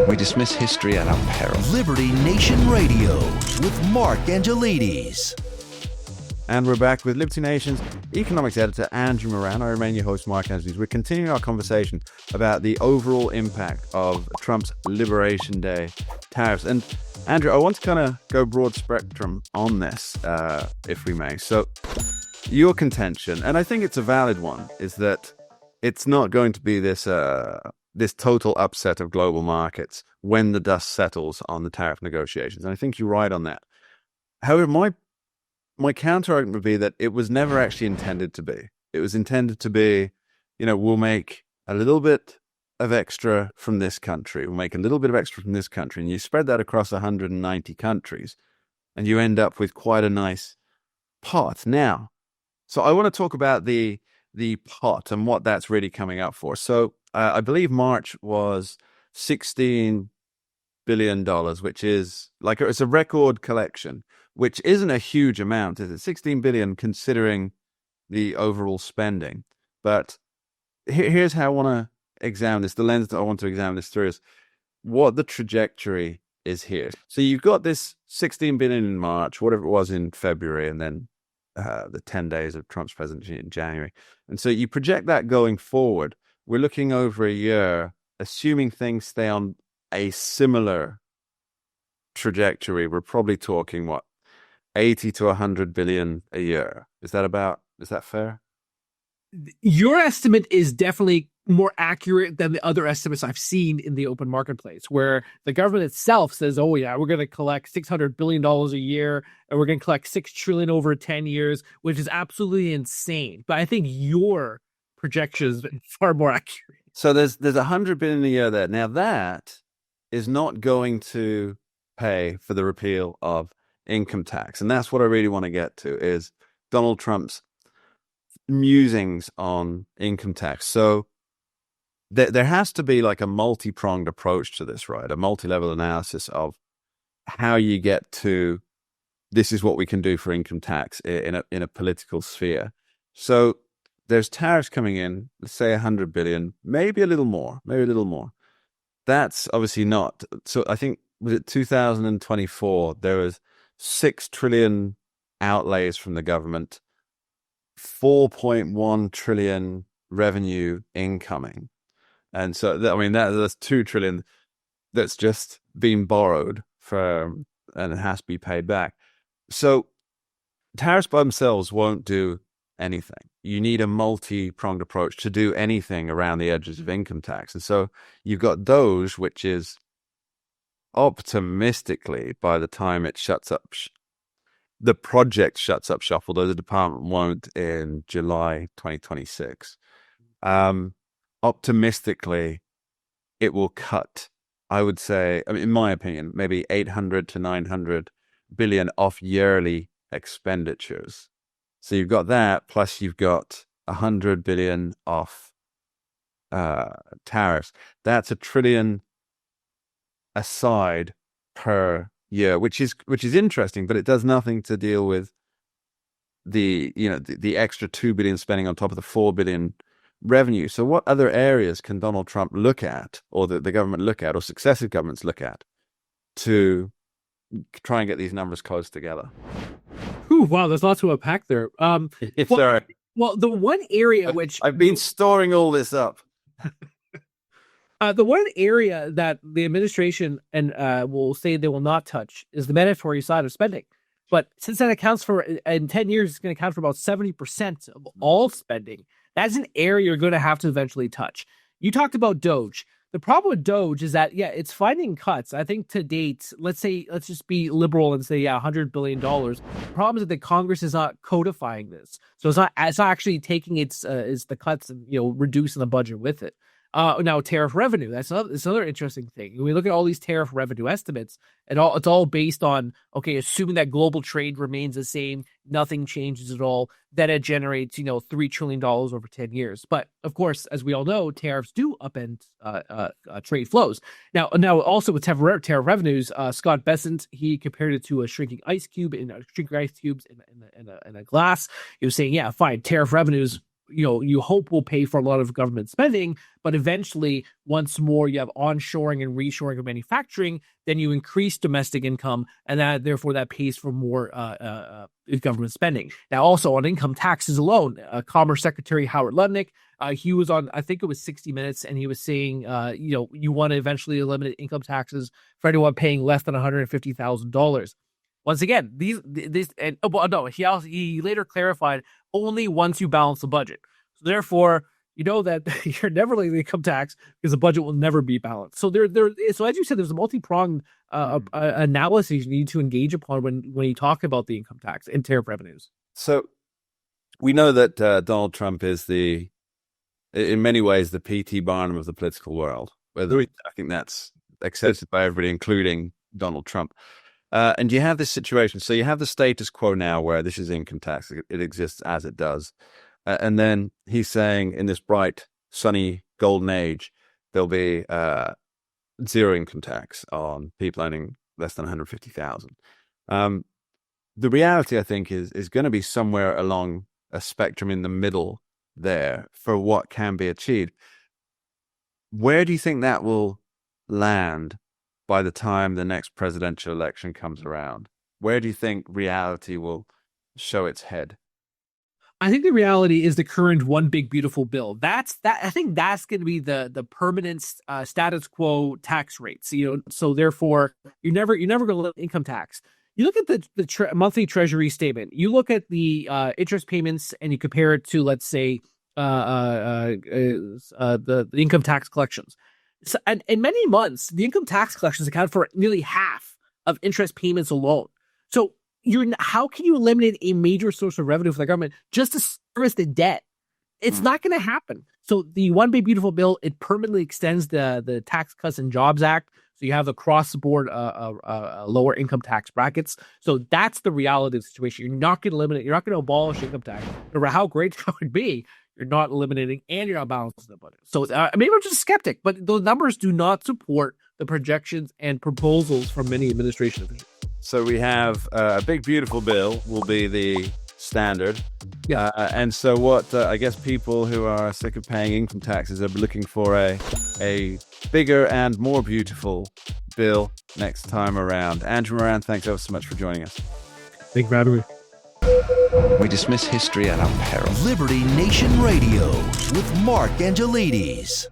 We dismiss history at our peril. Liberty Nation Radio with Mark Angelides. And we're back with Liberty Nation's economics editor, Andrew Moran. I remain your host, Mark Angelides. We're continuing our conversation about the overall impact of Trump's Liberation Day tariffs. And Andrew, I want to kind of go broad spectrum on this, if we may. So your contention, and I think it's a valid one, is that it's not going to be this total upset of global markets when the dust settles on the tariff negotiations. And I think you're right on that. However, my counter argument would be that it was never actually intended to be. It was intended to be, we'll make a little bit of extra from this country. We'll make a little bit of extra from this country. And you spread that across 190 countries, and you end up with quite a nice pot. Now, so I want to talk about the pot and what that's really coming up for. So I believe March was $16 billion, which is it's a record collection, which isn't a huge amount, is it? 16 billion considering the overall spending. But here's how I want to examine this. The lens that I want to examine this through is what the trajectory is here. So you've got this 16 billion in March, whatever it was in February, and then the 10 days of Trump's presidency in January. And so you project that going forward. We're looking over a year, assuming things stay on a similar trajectory. We're probably talking, 80 to 100 billion a year. Is that fair? Your estimate is definitely more accurate than the other estimates I've seen in the open marketplace, where the government itself says, oh yeah, we're going to collect $600 billion a year, and we're going to collect $6 trillion over 10 years, which is absolutely insane. But I think your projection is far more accurate. So there's 100 billion a year there. Now that is not going to pay for the repeal of income tax. And that's what I really want to get to, is Donald Trump's musings on income tax. So there has to be a multi-pronged approach to this, right? A multi-level analysis of how you get to this is what we can do for income tax in a political sphere. So there's tariffs coming in, let's say 100 billion, maybe a little more. That's obviously not. So I think, was it 2024, there was 6 trillion outlays from the government, 4.1 trillion revenue incoming. And so, that's 2 trillion that's just been borrowed and it has to be paid back. So tariffs by themselves won't do anything. You need a multi-pronged approach to do anything around the edges of income tax. And so you've got DOGE, which is optimistically, by the time it shuts up, the project shuts up shop, although the department won't in July 2026. Optimistically, it will cut, I would say, in my opinion, maybe 800 to 900 billion off yearly expenditures. So you've got that, plus you've got 100 billion off tariffs. That's $1 trillion aside per year, which is interesting, but it does nothing to deal with the extra 2 billion spending on top of the 4 billion revenue. So what other areas can Donald Trump look at, or the government look at, or successive governments look at, to try and get these numbers close together? Ooh, wow, there's lots to unpack there. If there are. Well, the one area which I've been storing all this up. The one area that the administration will say they will not touch is the mandatory side of spending. But since that accounts for, in 10 years, it's going to account for about 70% of all spending, that's an area you're going to have to eventually touch. You talked about DOGE. The problem with DOGE is that, it's finding cuts. I think to date, let's just be liberal and say, $100 billion. The problem is that Congress is not codifying this. So it's not actually taking the cuts and, reducing the budget with it. Now, tariff revenue, that's another interesting thing. When we look at all these tariff revenue estimates, it's all based on, assuming that global trade remains the same, nothing changes at all, then it generates, $3 trillion over 10 years. But of course, as we all know, tariffs do upend trade flows. Now also with tariff revenues, Scott Bessent, he compared it to a shrinking ice cube in a glass. He was saying, fine, tariff revenues you hope will pay for a lot of government spending, but eventually, once more you have onshoring and reshoring of manufacturing, then you increase domestic income, and therefore that pays for more government spending. Now, also on income taxes alone, Commerce Secretary Howard Lutnick, he was on, I think it was 60 Minutes, and he was saying, you want to eventually eliminate income taxes for anyone paying less than $150,000. Once again, he later clarified only once you balance the budget. So therefore, you know that you're never leaving the income tax because the budget will never be balanced. So so as you said, there's a multi-pronged analysis you need to engage upon when you talk about the income tax and tariff revenues. So we know that Donald Trump is in many ways, the P.T. Barnum of the political world. I think that's accepted by everybody, including Donald Trump. And you have this situation. So you have the status quo now where this is income tax. It exists as it does. And then he's saying in this bright, sunny, golden age, there'll be zero income tax on people earning less than $150,000. The reality, I think, is going to be somewhere along a spectrum in the middle there for what can be achieved. Where do you think that will land by the time the next presidential election comes around? Where do you think reality will show its head? I think the reality is the current one big beautiful bill. I think that's going to be the permanent status quo tax rates. So therefore you're never going to let income tax. You look at the monthly Treasury statement. You look at the interest payments and you compare it to, let's say, the income tax collections. So, and in many months, the income tax collections account for nearly half of interest payments alone. So how can you eliminate a major source of revenue for the government just to service the debt? It's not going to happen. So the One Big Beautiful Bill, it permanently extends the Tax Cuts and Jobs Act. So you have across the board lower income tax brackets. So that's the reality of the situation. You're not going to eliminate, you're not going to abolish income tax. No matter how great that would be, you're not eliminating and you're not balancing the budget. So maybe I'm just a skeptic, but the numbers do not support the projections and proposals from many administration officials. So we have a big, beautiful bill will be the standard. Yeah. And so what I guess people who are sick of paying income taxes are looking for a bigger and more beautiful bill next time around. Andrew Moran, thanks ever so much for joining us. Thank you for having me. We dismiss history at our peril. Liberty Nation Radio with Mark Angelides.